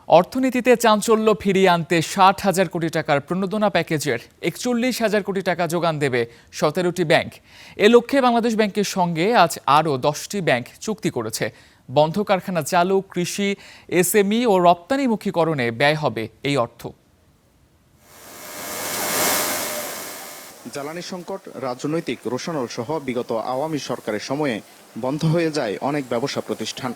অর্থনীতিতে চাঞ্চল্য ফিরিয়ে আনতে ৬০,০০০ কোটি টাকার প্রণোদনা প্যাকেজের ৪১,০০০ কোটি টাকা যোগান দেবে ১৭টি ব্যাংক। এ লক্ষ্যে বাংলাদেশ ব্যাংকের সঙ্গে আজ আরও ১০টি ব্যাংক চুক্তি করেছে। বন্ধ কারখানা চালু, কৃষি, এসএমই ও রপ্তানিমুখীকরণে ব্যয় হবে এই অর্থ। জ্বালানি সংকট, রাজনৈতিক রোষানল সহ বিগত আওয়ামী সরকারের সময়ে বন্ধ হয়ে যায় অনেক ব্যবসা প্রতিষ্ঠান।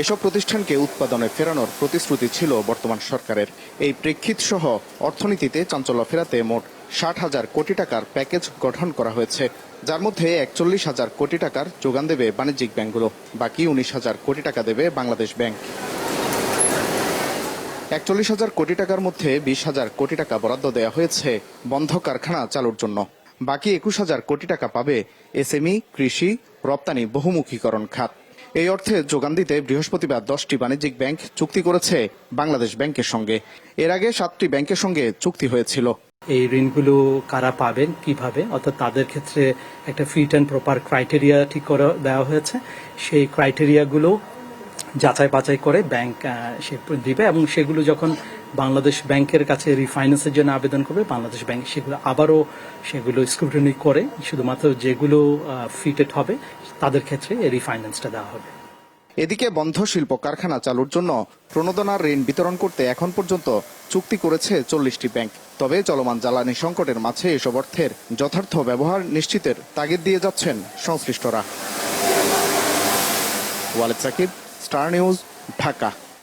এসব প্রতিষ্ঠানকে উৎপাদনে ফেরানোর প্রতিশ্রুতি ছিল বর্তমান সরকারের। এই প্রেক্ষিত সহ অর্থনীতিতে চাঞ্চল্য ফেরাতে মোট ৬০,০০০ কোটি টাকার প্যাকেজ গঠন করা হয়েছে, যার মধ্যে ৪১,০০০ কোটি টাকার যোগান দেবে বাণিজ্যিক ব্যাংকগুলো। বাকি ১৯,০০০ কোটি টাকা দেবে বাংলাদেশ ব্যাংক। ৪১,০০০ কোটি টাকার মধ্যে ২০,০০০ কোটি টাকা বরাদ্দ দেওয়া হয়েছে বন্ধ কারখানা চালুর জন্য। বাকি ২১,০০০ কোটি টাকা পাবে এসএমই, কৃষি, রপ্তানি, বহুমুখীকরণ খাত। এই অর্থে যোগান দিতে বৃহস্পতিবার ১০টি বাণিজ্যিক ব্যাংক চুক্তি করেছে বাংলাদেশ ব্যাংকের সঙ্গে। এর আগে ৭টি ব্যাংকের সঙ্গে চুক্তি হয়েছিল। এই ঋণগুলো কারা পাবেন, কিভাবে, অর্থাৎ তাদের ক্ষেত্রে একটা ফিট অ্যান্ড প্রপার ক্রাইটেরিয়া ঠিক করে দেওয়া হয়েছে। সেই ক্রাইটেরিয়াগুলো যাচাই বাছাই করে ব্যাংক সে দিবে এবং সেগুলো যখন বাংলাদেশ ব্যাংকের কাছে রিফাইন্যান্সের জন্য আবেদন করবে, বাংলাদেশ ব্যাংক সেগুলো স্ক্রুটিনি করে শুধুমাত্র যেগুলো ফিটেড হবে তাদের ক্ষেত্রে এই রিফাইন্যান্সটা দেওয়া হবে। এদিকে বন্ধ শিল্প কারখানা চালুর জন্য প্রণোদনার ঋণ বিতরণ করতে এখন পর্যন্ত চুক্তি করেছে ৪০টি ব্যাংক। তবে চলমান জ্বালানি সংকটের মাঝে এসব অর্থের যথার্থ ব্যবহার নিশ্চিতের তাগিদ দিয়ে যাচ্ছেন সংশ্লিষ্টরা। Waled Sakib, Star News, Dhaka.